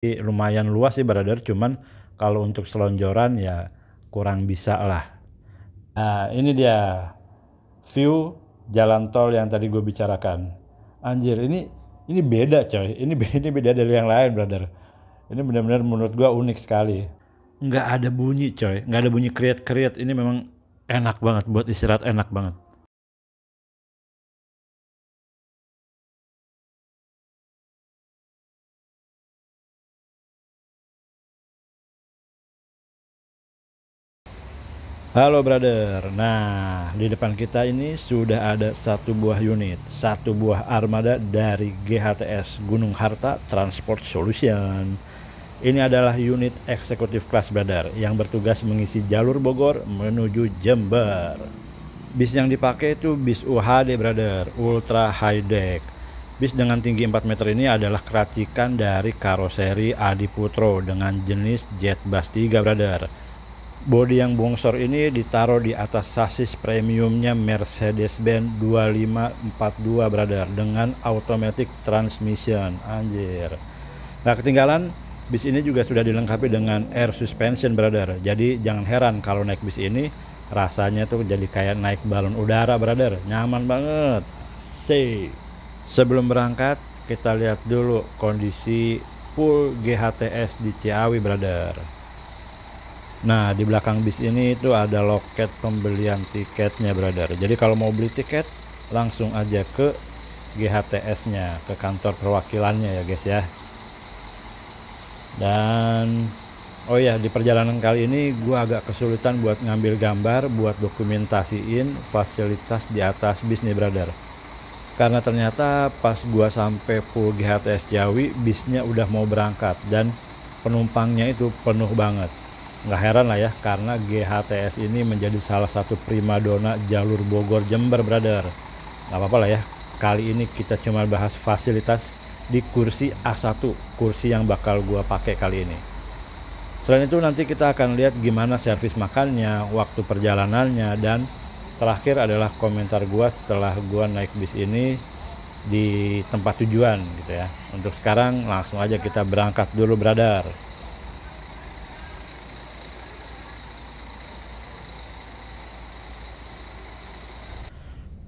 lumayan luas sih brother, cuman kalau untuk selonjoran ya kurang bisa lah. Nah ini dia view jalan tol yang tadi gue bicarakan. Anjir ini beda coy, ini beda dari yang lain brother. Ini benar-benar menurut gue unik sekali. Nggak ada bunyi coy, nggak ada bunyi kriat-kriat. Ini memang enak banget buat istirahat, enak banget. Halo brother, nah di depan kita ini sudah ada satu buah unit, satu buah armada dari GHTS Gunung Harta Transport Solution. Ini adalah unit eksekutif kelas brother yang bertugas mengisi jalur Bogor menuju Jember. Bis yang dipakai itu bis UHD brother, Ultra High Deck. Bis dengan tinggi 4 meter ini adalah keracikan dari karoseri Adiputro dengan jenis Jet Bus 3 brother. Bodi yang bongsor ini ditaruh di atas sasis premiumnya Mercedes-Benz 2542 brother dengan automatic transmission. Anjir, nggak ketinggalan, bis ini juga sudah dilengkapi dengan air suspension brother. Jadi jangan heran kalau naik bis ini rasanya tuh jadi kayak naik balon udara brother, nyaman banget. Sebelum berangkat kita lihat dulu kondisi pool GHTS di Ciawi brother. Nah di belakang bis ini itu ada loket pembelian tiketnya brother. Jadi kalau mau beli tiket langsung aja ke GHTS nya, ke kantor perwakilannya ya guys ya. Dan oh ya, di perjalanan kali ini gua agak kesulitan buat ngambil gambar buat dokumentasiin fasilitas di atas bis nih brother. Karena ternyata pas gua sampai pool GHTS Ciawi bisnya udah mau berangkat dan penumpangnya itu penuh banget. Nggak heran lah ya, karena GHTS ini menjadi salah satu primadona jalur Bogor Jember brother. Nggak apa-apa lah ya, kali ini kita cuma bahas fasilitas di kursi A1, kursi yang bakal gua pakai kali ini. Selain itu nanti kita akan lihat gimana servis makannya, waktu perjalanannya, dan terakhir adalah komentar gua setelah gua naik bis ini di tempat tujuan gitu ya. Untuk sekarang langsung aja kita berangkat dulu brother.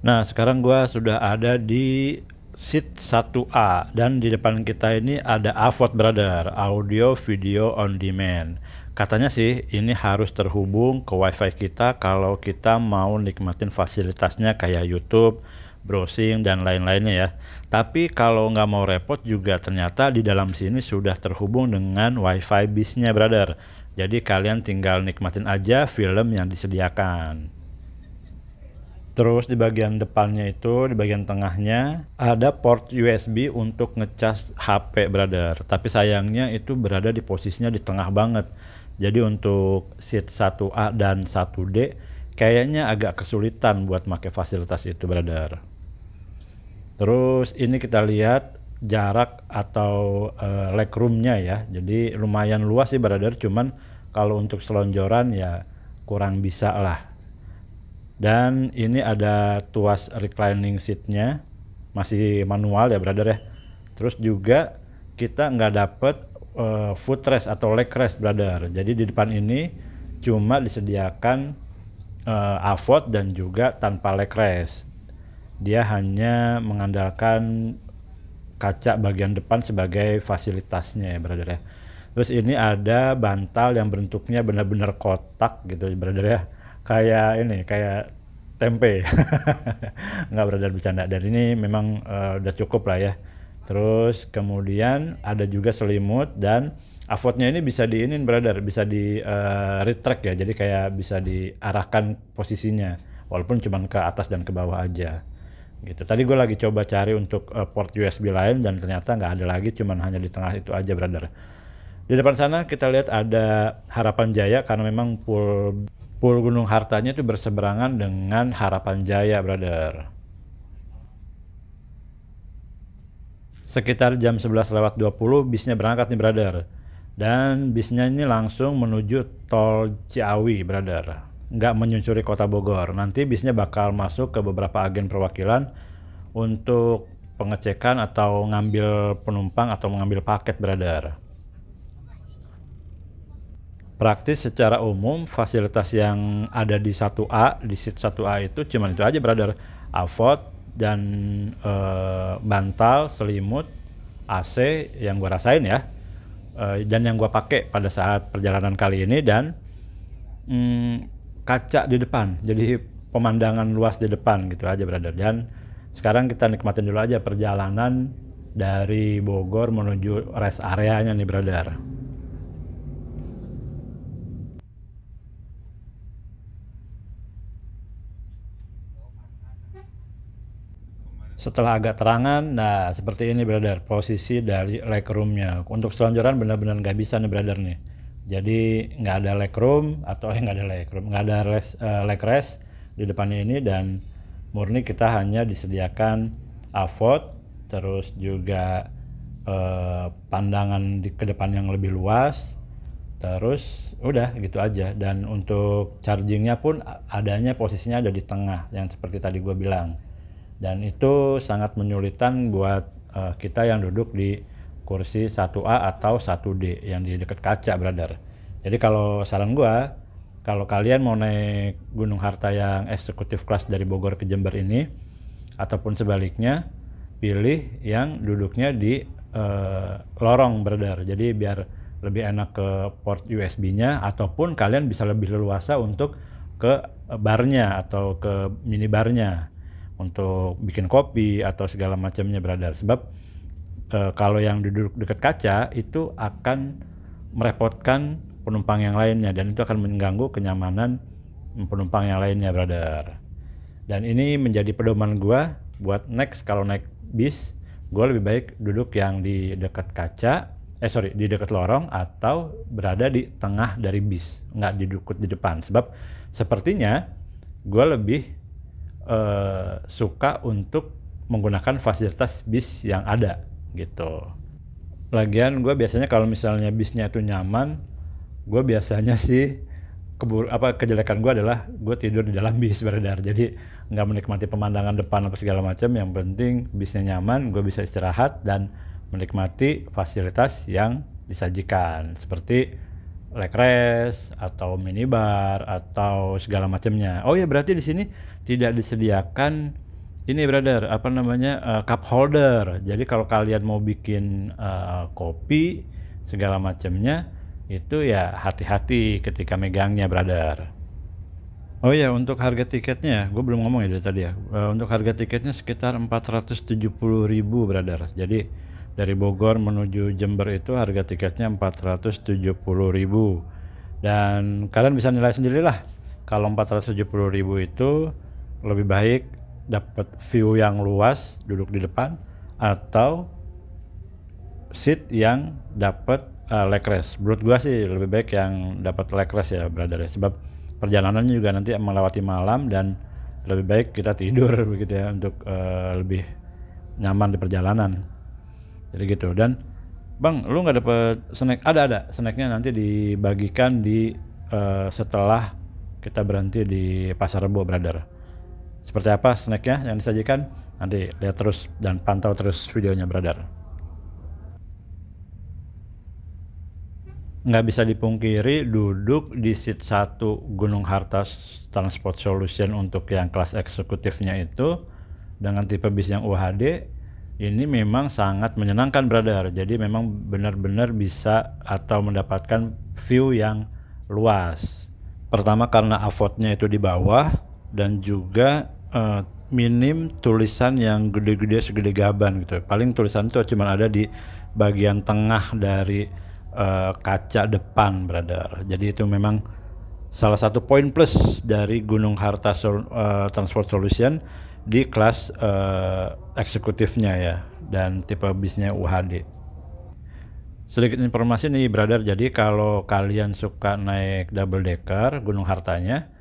Nah sekarang gua sudah ada di seat 1A dan di depan kita ini ada AVOD brother, audio video on demand. Katanya sih ini harus terhubung ke wifi kita kalau kita mau nikmatin fasilitasnya kayak YouTube, browsing dan lain-lainnya ya. Tapi kalau nggak mau repot juga ternyata di dalam sini sudah terhubung dengan wifi bisnya brother. Jadi kalian tinggal nikmatin aja film yang disediakan. Terus di bagian depannya itu, di bagian tengahnya ada port USB untuk ngecas HP brother. Tapi sayangnya itu berada di posisinya di tengah banget. Jadi untuk seat 1A dan 1D kayaknya agak kesulitan buat pakai fasilitas itu brother. Terus ini kita lihat jarak atau legroomnya ya. Jadi lumayan luas sih brother, cuman kalau untuk selonjoran ya kurang bisa lah. Dan ini ada tuas reclining seatnya, masih manual ya brother ya. Terus juga kita nggak dapet footrest atau leg rest brother. Jadi di depan ini cuma disediakan AVOD dan juga tanpa leg rest. Dia hanya mengandalkan kaca bagian depan sebagai fasilitasnya ya brother ya. Terus ini ada bantal yang bentuknya benar-benar kotak gitu brother ya. Kayak ini, kayak tempe. Nggak brother, bercanda. Dan ini memang udah cukup lah ya. Terus kemudian ada juga selimut dan AVOD-nya ini bisa diinin brother, bisa di retract ya. Jadi kayak bisa diarahkan posisinya walaupun cuma ke atas dan ke bawah aja. Gitu. Tadi gue lagi coba cari untuk port USB lain dan ternyata nggak ada lagi, cuman hanya di tengah itu aja brother. Di depan sana kita lihat ada Harapan Jaya karena memang pool Gunung Hartanya itu berseberangan dengan Harapan Jaya brother. Sekitar jam 11:20 bisnya berangkat nih brother. Dan bisnya ini langsung menuju tol Ciawi brother. Nggak menyusuri kota Bogor. Nanti bisnya bakal masuk ke beberapa agen perwakilan untuk pengecekan atau ngambil penumpang atau mengambil paket brother. Praktis secara umum fasilitas yang ada di 1A, di seat 1A itu cuman itu aja brother. Avot dan bantal, selimut, AC yang gua rasain ya. Dan yang gua pakai pada saat perjalanan kali ini, dan kaca di depan. Jadi pemandangan luas di depan gitu aja brother. Dan sekarang kita nikmatin dulu aja perjalanan dari Bogor menuju rest areanya nih brother. Setelah agak terangan, nah seperti ini brother posisi dari legroomnya. Untuk selonjoran benar-benar nggak bisa nih brother nih. Jadi nggak ada legroom atau nggak ada leg rest di depannya ini, dan murni kita hanya disediakan avot, terus juga pandangan ke depan yang lebih luas, terus udah gitu aja. Dan untuk chargingnya pun adanya posisinya ada di tengah yang seperti tadi gue bilang. Dan itu sangat menyulitkan buat kita yang duduk di kursi 1A atau 1D yang di dekat kaca brother. Jadi kalau saran gua, kalau kalian mau naik Gunung Harta yang eksekutif kelas dari Bogor ke Jember ini, ataupun sebaliknya, pilih yang duduknya di lorong brother. Jadi biar lebih enak ke port USB-nya, ataupun kalian bisa lebih leluasa untuk ke barnya atau ke minibarnya untuk bikin kopi atau segala macamnya brother. Sebab kalau yang duduk dekat kaca itu akan merepotkan penumpang yang lainnya, dan itu akan mengganggu kenyamanan penumpang yang lainnya brother. Dan ini menjadi pedoman gua buat next kalau naik bis, gua lebih baik duduk yang di dekat kaca, di dekat lorong atau berada di tengah dari bis, nggak duduk di depan. Sebab sepertinya gua lebih suka untuk menggunakan fasilitas bis yang ada gitu. Lagian gue biasanya kalau misalnya bisnya itu nyaman, gue biasanya sih kejelekan gue adalah gue tidur di dalam bis brother. Jadi nggak menikmati pemandangan depan apa segala macam. Yang penting bisnya nyaman, gue bisa istirahat dan menikmati fasilitas yang disajikan seperti leg rest atau minibar atau segala macamnya. Oh ya, berarti di sini tidak disediakan ini brother, cup holder. Jadi kalau kalian mau bikin kopi segala macamnya, itu ya hati-hati ketika megangnya brother. Oh ya, untuk harga tiketnya, gue belum ngomong ya dari tadi ya. Untuk harga tiketnya sekitar 470.000 brother. Jadi dari Bogor menuju Jember itu harga tiketnya 470.000. Dan kalian bisa nilai sendirilah. Kalau 470.000 itu lebih baik dapat view yang luas duduk di depan, atau seat yang dapat leg rest. Menurut gua sih lebih baik yang dapat leg rest ya brother ya. Sebab perjalanannya juga nanti melewati malam, dan lebih baik kita tidur begitu ya untuk lebih nyaman di perjalanan. Jadi gitu. Dan bang, lu nggak dapet snack? Ada snacknya, nanti dibagikan di setelah kita berhenti di Pasar Rebo brother. Seperti apa snacknya yang disajikan? Nanti lihat terus dan pantau terus videonya brother. Nggak bisa dipungkiri, duduk di seat 1 Gunung Harta Transport Solution untuk yang kelas eksekutifnya itu dengan tipe bis yang UHD ini memang sangat menyenangkan brother. Jadi memang benar-benar bisa atau mendapatkan view yang luas. Pertama karena avotnya itu di bawah, dan juga minim tulisan yang gede-gede segede gaban gitu. Paling tulisan itu cuma ada di bagian tengah dari kaca depan brother. Jadi itu memang salah satu poin plus dari Gunung Harta Transport Solution di kelas eksekutifnya ya, dan tipe bisnya UHD. Sedikit informasi nih brother, jadi kalau kalian suka naik double decker Gunung Hartanya,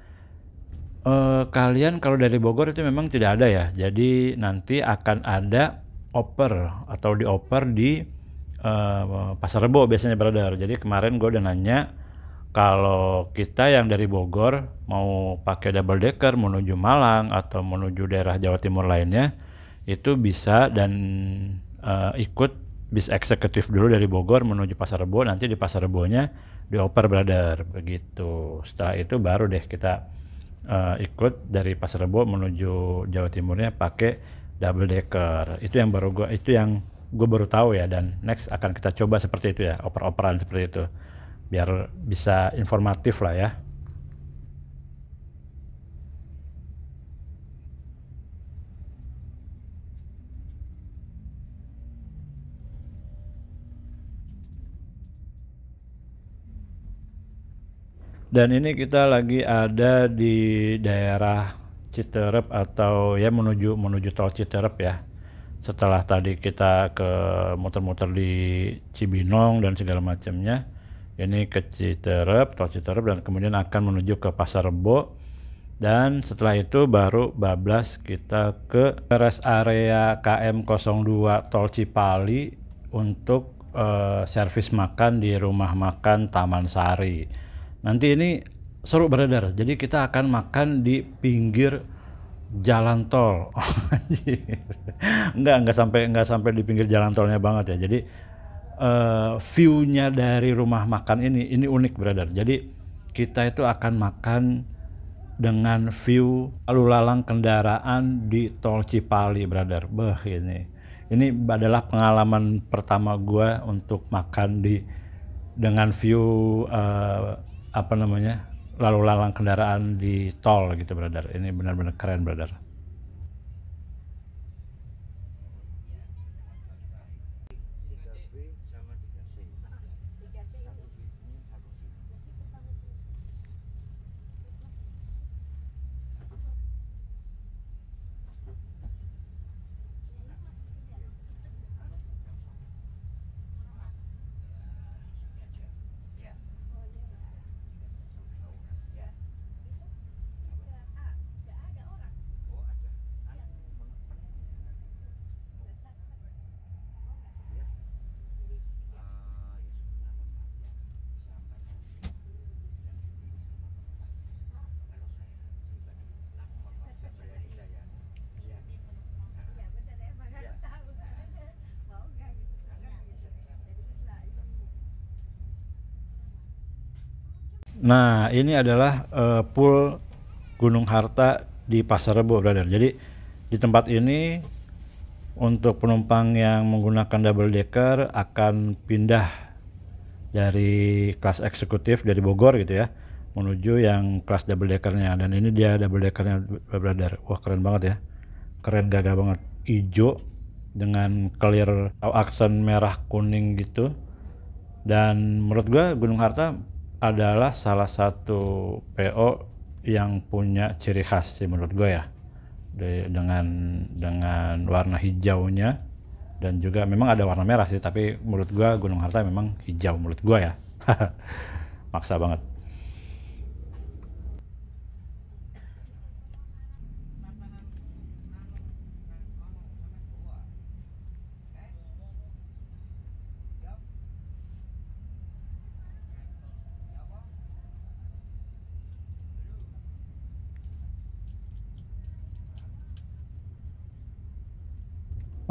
kalian kalau dari Bogor itu memang tidak ada ya. Jadi nanti akan ada dioper di Pasar Rebo biasanya brother. Jadi kemarin gue udah nanya, kalau kita yang dari Bogor mau pakai double decker menuju Malang atau menuju daerah Jawa Timur lainnya, itu bisa dan ikut bis eksekutif dulu dari Bogor menuju Pasar Rebo, nanti di Pasar Rebonya dioper brother, begitu. Setelah itu baru deh kita ikut dari Pasar Rebo menuju Jawa Timurnya pakai double decker. Itu yang gue baru tahu ya, dan next akan kita coba seperti itu ya, oper-operan seperti itu, biar bisa informatif lah ya. Dan ini kita lagi ada di daerah Citerep, atau ya menuju tol Citerep ya. Setelah tadi kita ke muter-muter di Cibinong dan segala macamnya, ini ke Citerep, tol Citerep, dan kemudian akan menuju ke Pasar Rebo. Dan setelah itu baru bablas kita ke rest area KM 02 tol Cipali untuk servis makan di rumah makan Taman Sari. Nanti ini seru brother, jadi kita akan makan di pinggir jalan tol. Anjir. Nggak sampai di pinggir jalan tolnya banget ya. Jadi view-nya dari rumah makan ini unik brother. Jadi kita itu akan makan dengan view lalu lalang kendaraan di tol Cipali brother. Ini adalah pengalaman pertama gue untuk makan dengan view lalu lalang kendaraan di tol gitu brother. Ini benar-benar keren brother. Nah, ini adalah pool Gunung Harta di Pasar Rebo brother. Jadi di tempat ini untuk penumpang yang menggunakan double decker akan pindah dari kelas eksekutif dari Bogor gitu ya, menuju yang kelas double deckernya. Dan ini dia double deckernya brother. Wah keren banget ya, keren, gagah banget, hijau dengan clear atau aksen merah kuning gitu. Dan menurut gua Gunung Harta adalah salah satu PO yang punya ciri khas sih menurut gue ya, dengan warna hijaunya, dan juga memang ada warna merah sih, tapi menurut gue Gunung Harta memang hijau menurut gue ya. Maksa banget.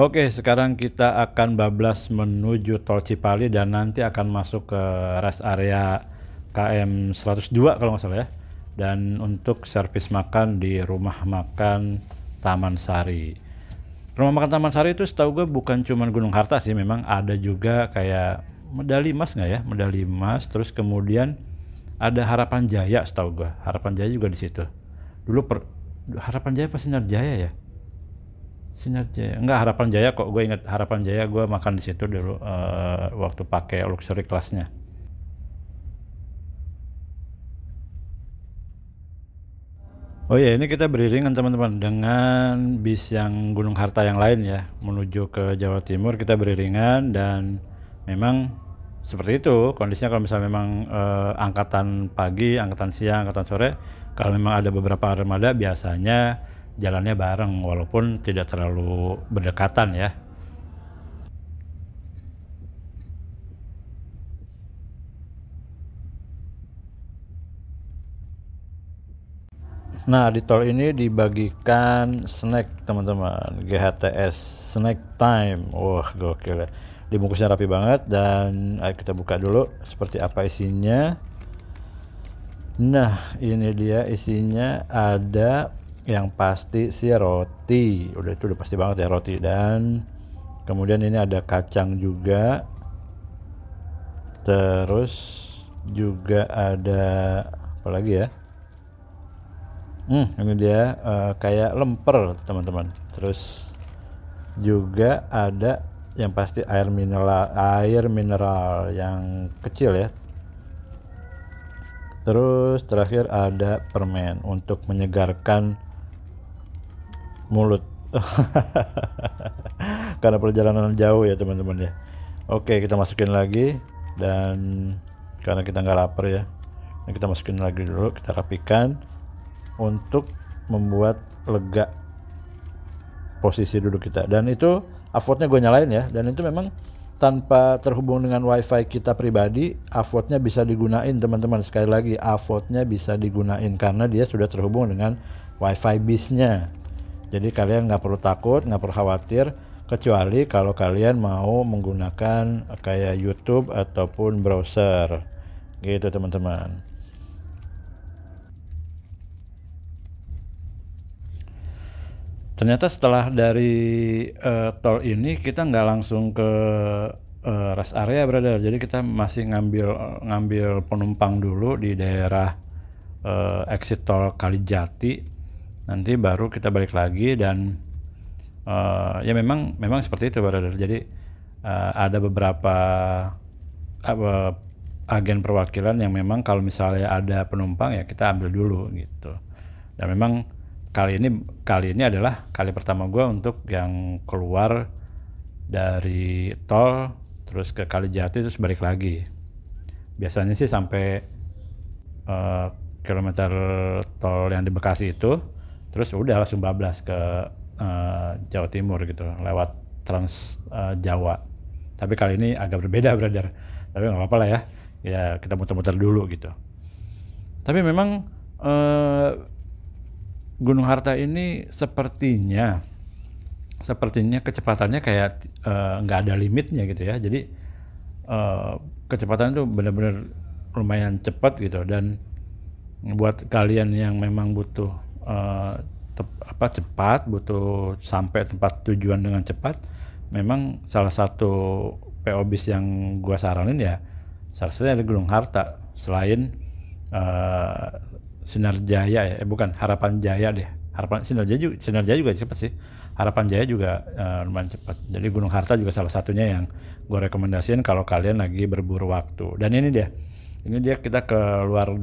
Oke, sekarang kita akan bablas menuju tol Cipali dan nanti akan masuk ke rest area KM 102 kalau nggak salah ya. Dan untuk servis makan di rumah makan Taman Sari. Rumah makan Taman Sari itu setahu gue bukan cuma Gunung Harta sih, memang ada juga kayak medali emas nggak ya? Medali emas, terus kemudian ada Harapan Jaya setahu gue. Harapan Jaya juga di situ. Dulu Harapan Jaya pas Sinar Jaya ya? Sinar Jaya enggak, Harapan Jaya kok, gue inget Harapan Jaya, gue makan di situ dulu waktu pakai luxury kelasnya. Oh iya, ini kita beriringan teman-teman dengan bis yang Gunung Harta yang lain ya, menuju ke Jawa Timur. Kita beriringan, dan memang seperti itu kondisinya kalau misalnya memang angkatan pagi, angkatan siang, angkatan sore. Kalau memang ada beberapa armada biasanya jalannya bareng walaupun tidak terlalu berdekatan ya. Nah, di tol ini dibagikan snack teman-teman, GHTS snack time. Wah gokil ya, Dibungkusnya rapi banget, dan ayo kita buka dulu seperti apa isinya. Nah, ini dia isinya. Ada yang pasti sih roti, itu udah pasti banget ya, roti. Dan kemudian ini ada kacang juga, terus juga ada apa lagi ya, ini dia kayak lemper teman-teman. Terus juga ada yang pasti air mineral yang kecil ya. Terus terakhir ada permen untuk menyegarkan mulut karena perjalanan jauh ya teman-teman ya. Oke, kita masukin lagi, dan karena kita nggak lapar ya, kita masukin lagi dulu, kita rapikan untuk membuat lega posisi duduk kita. Dan itu AVOD-nya gue nyalain ya, dan itu memang tanpa terhubung dengan wifi kita pribadi, AVOD-nya bisa digunain teman-teman. Sekali lagi, AVOD-nya bisa digunain karena dia sudah terhubung dengan wifi bisnya. Jadi kalian nggak perlu takut, nggak perlu khawatir, kecuali kalau kalian mau menggunakan kayak YouTube ataupun browser gitu teman-teman. Ternyata setelah dari tol ini kita nggak langsung ke rest area brother, jadi kita masih ngambil penumpang dulu di daerah exit tol Kalijati, nanti baru kita balik lagi. Dan ya memang seperti itu brother. Jadi ada beberapa agen perwakilan yang memang kalau misalnya ada penumpang ya kita ambil dulu gitu. Dan memang kali ini adalah kali pertama gue untuk yang keluar dari tol terus ke Kalijati terus balik lagi. Biasanya sih sampai kilometer tol yang di Bekasi itu, terus udah langsung bablas ke Jawa Timur gitu lewat Trans Jawa. Tapi kali ini agak berbeda brother, tapi nggak apa-apa lah ya kita muter-muter dulu gitu. Tapi memang Gunung Harta ini sepertinya kecepatannya kayak nggak ada limitnya gitu ya. Jadi kecepatan itu benar-benar lumayan cepat gitu. Dan buat kalian yang memang butuh cepat, butuh sampai tempat tujuan dengan cepat, memang salah satu PO bis yang gua saranin ya salah satunya ada Gunung Harta. Selain Sinar Jaya bukan Harapan Jaya deh. Sinar Jaya juga cepat sih. Harapan Jaya juga lumayan cepat. Jadi Gunung Harta juga salah satunya yang gue rekomendasiin kalau kalian lagi berburu waktu. Dan ini dia kita keluar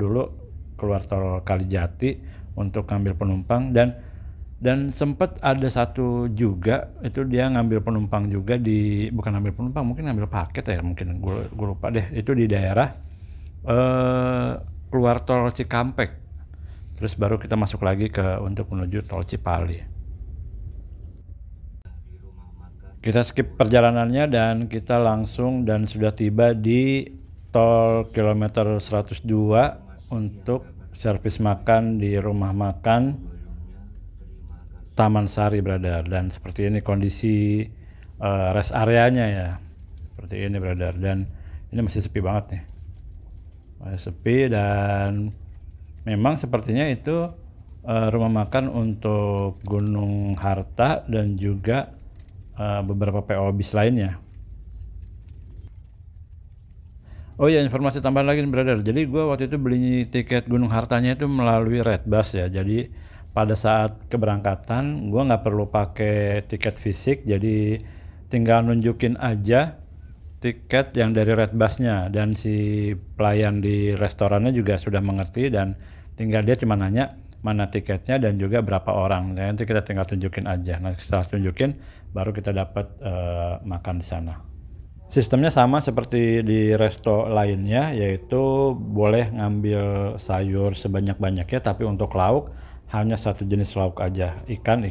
tol Kalijati untuk ngambil penumpang. Dan sempat ada satu juga itu dia ngambil penumpang juga bukan ngambil penumpang, mungkin ngambil paket ya, mungkin gue lupa deh. Itu di daerah keluar tol Cikampek. Terus baru kita masuk lagi untuk menuju tol Cipali. Kita skip perjalanannya dan kita langsung dan sudah tiba di tol kilometer 102 untuk servis makan di rumah makan Taman Sari brother. Dan seperti ini kondisi rest areanya ya. Seperti ini brother. Dan ini masih sepi banget nih. Masih sepi, dan memang sepertinya itu rumah makan untuk Gunung Harta dan juga beberapa PO bis lainnya. Oh ya, informasi tambahan lagi nih brother. Jadi gue waktu itu beli tiket Gunung Hartanya itu melalui Redbus ya. Jadi pada saat keberangkatan gue nggak perlu pakai tiket fisik, jadi tinggal nunjukin aja tiket yang dari Redbusnya, dan si pelayan di restorannya juga sudah mengerti, dan tinggal dia cuma nanya mana tiketnya dan juga berapa orang. Nanti kita tinggal tunjukin aja. Nah setelah tunjukin baru kita dapat makan di sana. Sistemnya sama seperti di resto lainnya, yaitu boleh ngambil sayur sebanyak-banyaknya, tapi untuk lauk hanya satu jenis lauk aja, ikan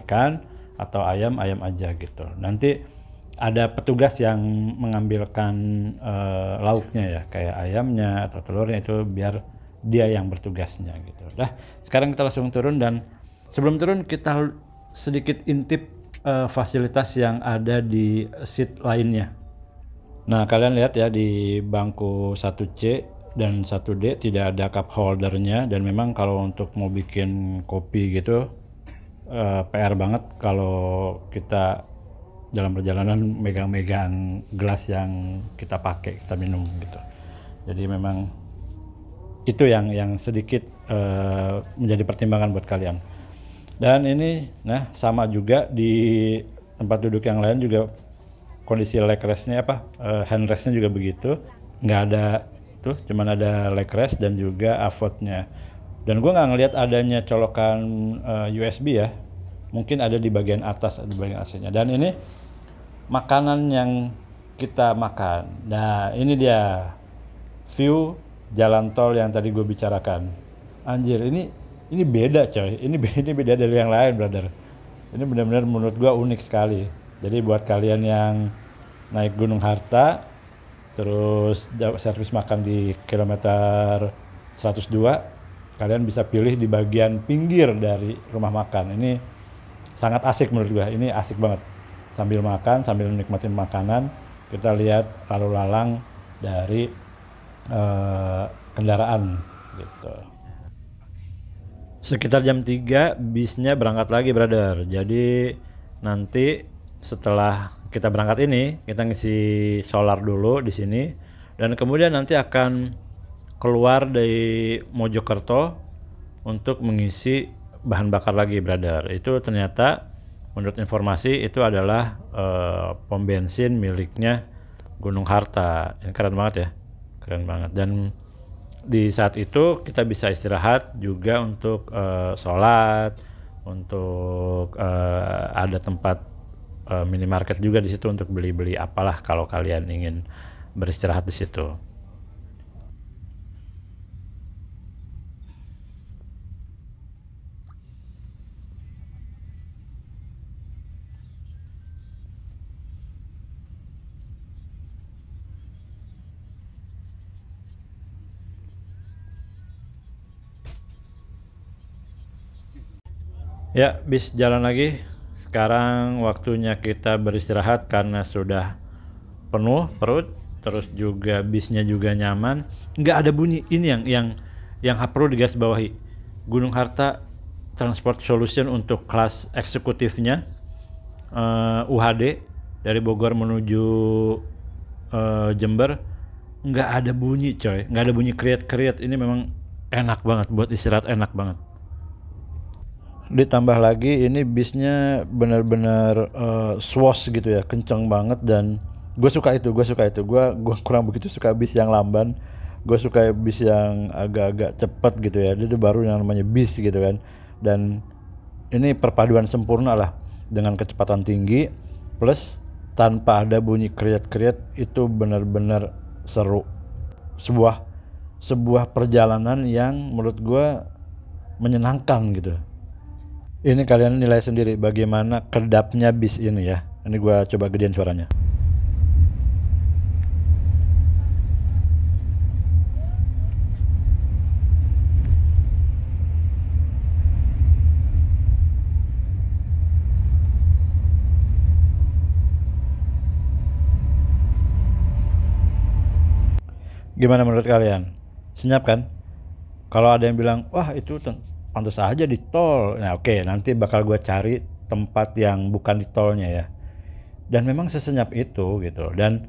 atau ayam aja gitu. Nanti ada petugas yang mengambilkan lauknya ya, kayak ayamnya atau telurnya, itu biar dia yang bertugasnya gitu. Nah, sekarang kita langsung turun, dan sebelum turun kita sedikit intip fasilitas yang ada di seat lainnya. Nah, kalian lihat ya di bangku 1C dan 1D tidak ada cup holdernya, dan memang kalau untuk mau bikin kopi gitu PR banget kalau kita dalam perjalanan megang-megang gelas yang kita pakai, kita minum gitu. Jadi memang itu yang sedikit menjadi pertimbangan buat kalian. Dan ini nah sama juga di tempat duduk yang lain juga kondisi leg restnya hand restnya juga begitu, nggak ada tuh, cuman ada leg rest dan juga avotnya. Dan gue nggak ngelihat adanya colokan USB ya, mungkin ada di bagian atas, di bagian AC-nya. Dan ini makanan yang kita makan. Nah ini dia view jalan tol yang tadi gue bicarakan. Anjir, ini beda coy, ini beda dari yang lain brother. Ini benar-benar menurut gue unik sekali. Jadi buat kalian yang naik Gunung Harta terus servis makan di kilometer 102, kalian bisa pilih di bagian pinggir dari rumah makan. Ini sangat asik menurut gue, ini asik banget. Sambil makan, sambil nikmatin makanan, kita lihat lalu lalang dari kendaraan gitu. Sekitar jam 3 bisnya berangkat lagi brother. Jadi nanti setelah kita berangkat ini, kita ngisi solar dulu di sini, dan kemudian nanti akan keluar dari Mojokerto untuk mengisi bahan bakar lagi brother. Itu ternyata menurut informasi itu adalah pom bensin miliknya Gunung Harta. Ini keren banget ya, keren banget. Dan di saat itu kita bisa istirahat juga untuk sholat, untuk ada tempat minimarket juga di situ untuk beli-beli apalah kalau kalian ingin beristirahat di situ. Ya, bis jalan lagi. Sekarang waktunya kita beristirahat karena sudah penuh perut, terus juga bisnya juga nyaman. Nggak ada bunyi. Ini yang perlu digarisbawahi. Gunung Harta Transport Solution untuk kelas eksekutifnya UHD dari Bogor menuju Jember, nggak ada bunyi coy, nggak ada bunyi kriet-kriet. Ini memang enak banget buat istirahat, enak banget. Ditambah lagi ini bisnya benar-benar swash gitu ya, kenceng banget. Dan gue suka itu, gue kurang begitu suka bis yang lamban. Gue suka bis yang agak-agak cepet gitu ya, itu baru yang namanya bis gitu kan. Dan ini perpaduan sempurna lah dengan kecepatan tinggi plus tanpa ada bunyi kriet-kriet. Itu benar-benar seru, sebuah perjalanan yang menurut gue menyenangkan gitu. Ini kalian nilai sendiri bagaimana kedapnya bis ini ya. Ini gue coba gedein suaranya. Gimana menurut kalian? Senyap kan? Kalau ada yang bilang, wah itu pantas aja di tol. Nah oke, nanti bakal gue cari tempat yang bukan di tolnya ya. Dan memang sesenyap itu gitu. Dan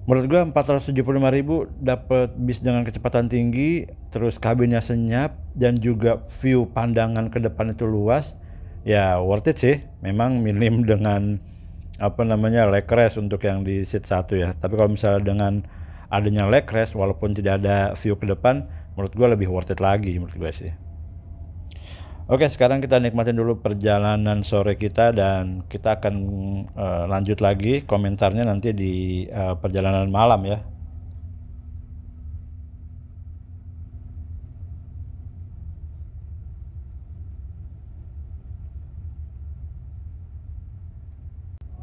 menurut gue 475.000 dapat bis dengan kecepatan tinggi, terus kabinnya senyap, dan juga view pandangan ke depan itu luas. Ya worth it sih. Memang minim dengan leg rest untuk yang di seat 1 ya. Tapi kalau misalnya dengan adanya leg rest walaupun tidak ada view ke depan, menurut gue lebih worth it lagi menurut gue sih. Oke, sekarang kita nikmatin dulu perjalanan sore kita, dan kita akan lanjut lagi komentarnya nanti di perjalanan malam ya.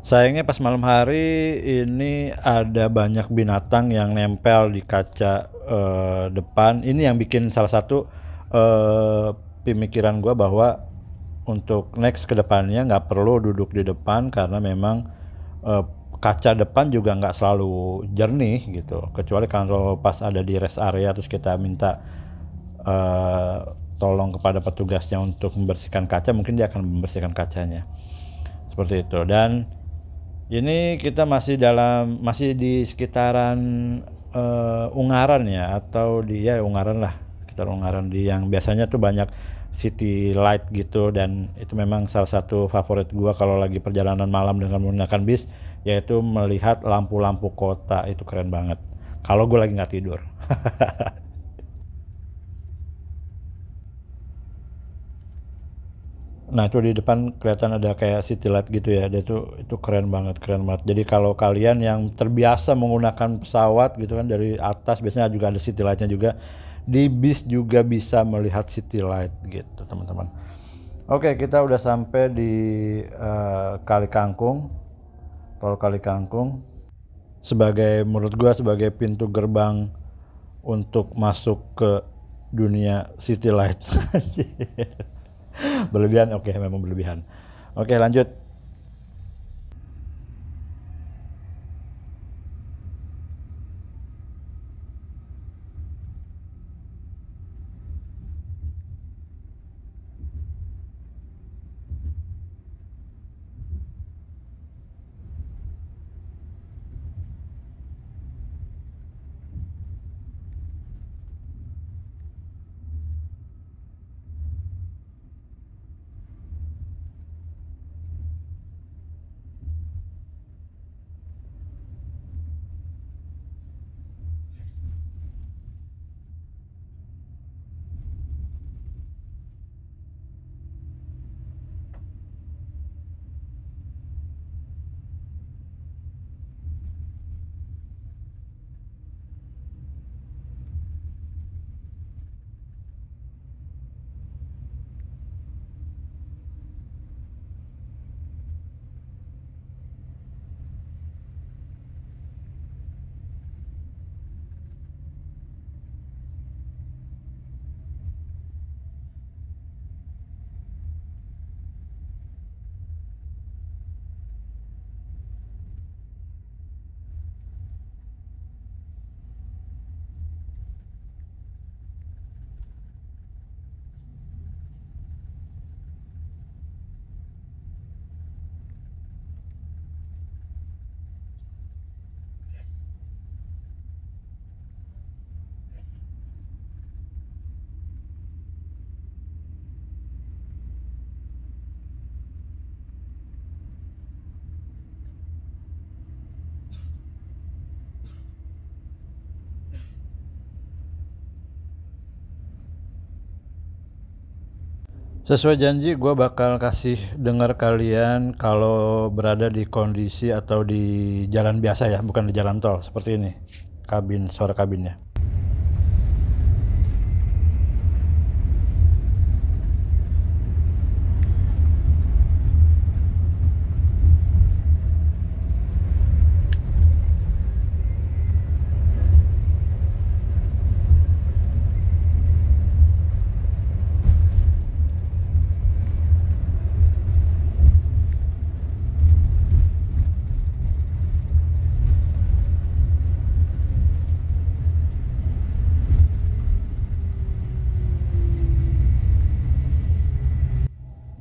Sayangnya pas malam hari ini ada banyak binatang yang nempel di kaca depan. Ini yang bikin salah satu pemikiran gue bahwa untuk next ke depannya nggak perlu duduk di depan, karena memang kaca depan juga nggak selalu jernih gitu, kecuali kalau pas ada di rest area terus kita minta tolong kepada petugasnya untuk membersihkan kaca, mungkin dia akan membersihkan kacanya seperti itu. Dan ini kita masih di sekitaran Ungaran ya, atau di ya Ungaran lah, sekitar Ungaran, di yang biasanya tuh banyak city light gitu. Dan itu memang salah satu favorit gua kalau lagi perjalanan malam dengan menggunakan bis, yaitu melihat lampu-lampu kota. Itu keren banget kalau gue lagi nggak tidur. Nah, itu di depan kelihatan ada kayak city light gitu ya. Dia itu keren banget, keren banget. Jadi kalau kalian yang terbiasa menggunakan pesawat gitu kan, dari atas biasanya juga ada city lightnya juga. Di bis juga bisa melihat city light gitu, teman-teman. Oke, kita udah sampai di Kali Kangkung, tol Kali Kangkung. Menurut gua sebagai pintu gerbang untuk masuk ke dunia city light. Berlebihan, oke, memang berlebihan. Oke, lanjut. Sesuai janji, gue bakal kasih dengar kalian kalau berada di kondisi atau di jalan biasa ya, bukan di jalan tol seperti ini. Suara kabinnya.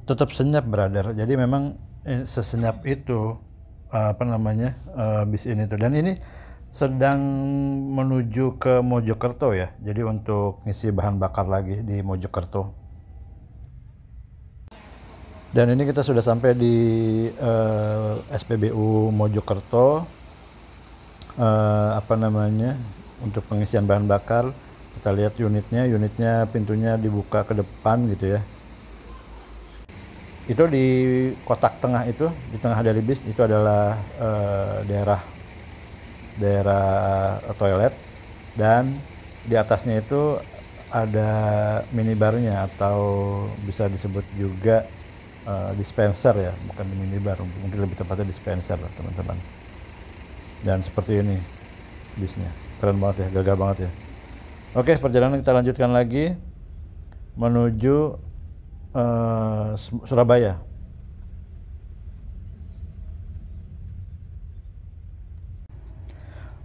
Tetap senyap, brother. Jadi memang sesenyap itu apa namanya bis ini tuh. Dan ini sedang menuju ke Mojokerto ya. Jadi untuk ngisi bahan bakar lagi di Mojokerto. Dan ini kita sudah sampai di SPBU Mojokerto. Apa namanya, untuk pengisian bahan bakar. Kita lihat unitnya pintunya dibuka ke depan gitu ya. Itu di kotak tengah itu, di tengah dari bis itu adalah daerah toilet, dan di atasnya itu ada minibarnya, atau bisa disebut juga dispenser ya, bukan minibar, mungkin lebih tepatnya dispenser lah, teman-teman. Dan seperti ini bisnya, keren banget ya, gagah banget ya. Oke, perjalanan kita lanjutkan lagi menuju Surabaya.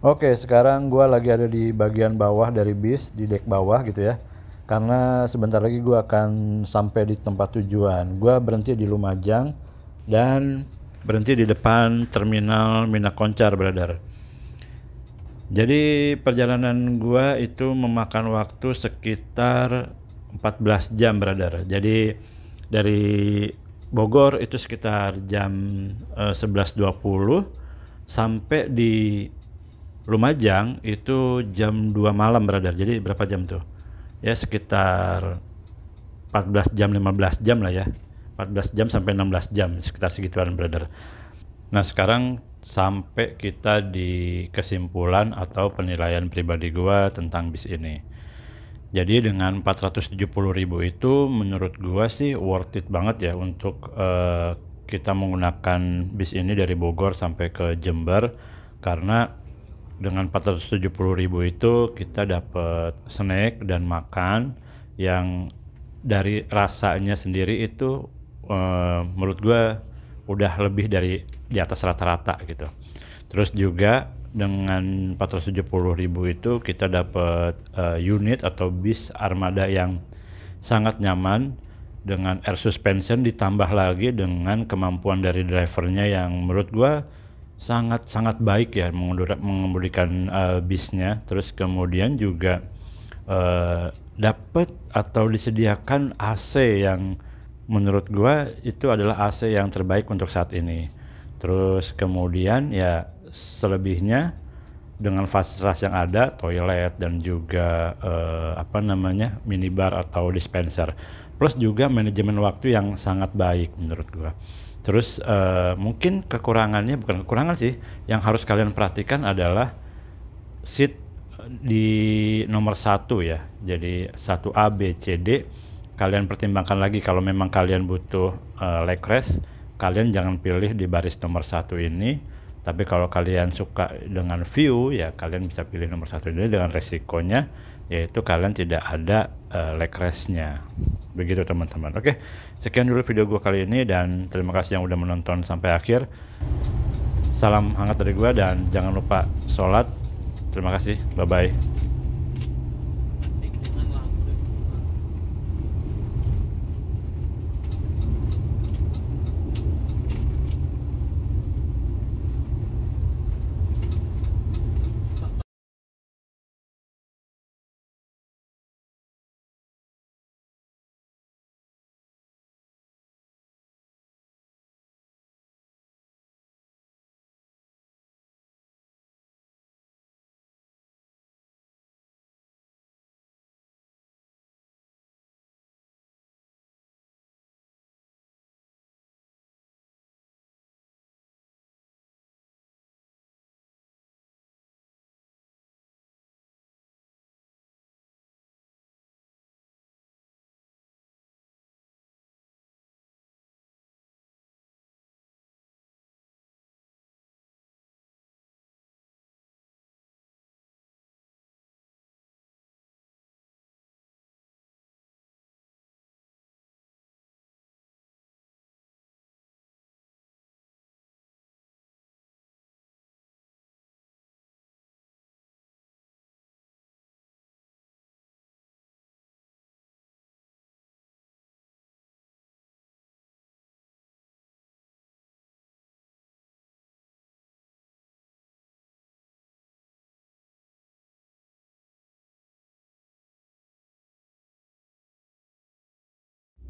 Oke, sekarang gua lagi ada di bagian bawah dari bis, di dek bawah gitu ya. Karena sebentar lagi gua akan sampai di tempat tujuan. Gua berhenti di Lumajang dan berhenti di depan terminal Minakoncar, brother. Jadi perjalanan gua itu memakan waktu sekitar 14 jam, brother. Jadi dari Bogor itu sekitar jam 11.20 sampai di Lumajang itu jam 2 malam, brother. Jadi berapa jam tuh? Ya sekitar 14 jam, 15 jam lah ya. 14 jam sampai 16 jam, sekitar segituan, brother. Nah, sekarang sampai kita di kesimpulan atau penilaian pribadi gua tentang bis ini. Jadi dengan 470.000 itu menurut gua sih worth it banget ya untuk kita menggunakan bis ini dari Bogor sampai ke Jember, karena dengan 470.000 itu kita dapat snack dan makan yang dari rasanya sendiri itu menurut gua udah lebih dari di atas rata-rata gitu. Terus juga dengan 470.000 itu kita dapat unit atau bis armada yang sangat nyaman dengan air suspension, ditambah lagi dengan kemampuan dari drivernya yang menurut gua sangat baik ya mengemudikan bisnya. Terus kemudian juga dapat atau disediakan AC yang menurut gua itu adalah AC yang terbaik untuk saat ini. Terus kemudian ya selebihnya dengan fasilitas yang ada, toilet dan juga minibar atau dispenser. Plus juga manajemen waktu yang sangat baik menurut gua. Terus mungkin kekurangannya, bukan kekurangan sih, yang harus kalian perhatikan adalah seat di nomor 1 ya. Jadi 1A, B, C, D. Kalian pertimbangkan lagi kalau memang kalian butuh leg rest, kalian jangan pilih di baris nomor 1 ini. Tapi kalau kalian suka dengan view ya kalian bisa pilih nomor 1 ini, dengan resikonya yaitu kalian tidak ada leg restnya. Begitu teman-teman. Oke, sekian dulu video gue kali ini dan terima kasih yang udah menonton sampai akhir. Salam hangat dari gue dan jangan lupa sholat. Terima kasih, bye bye.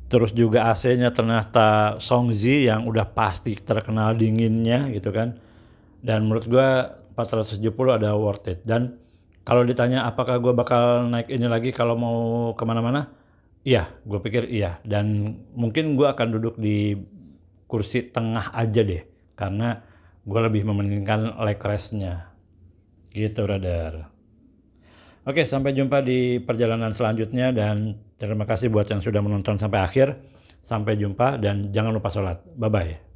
Terus juga AC-nya ternyata Songzi yang udah pasti terkenal dinginnya gitu kan. Dan menurut gua 470 ada worth it. Dan kalau ditanya apakah gua bakal naik ini lagi kalau mau kemana-mana, iya, gue pikir iya. Dan mungkin gua akan duduk di kursi tengah aja deh, karena gua lebih mementingkan leg rest-nya gitu, brother. Oke, sampai jumpa di perjalanan selanjutnya dan terima kasih buat yang sudah menonton sampai akhir. Sampai jumpa dan jangan lupa sholat. Bye-bye.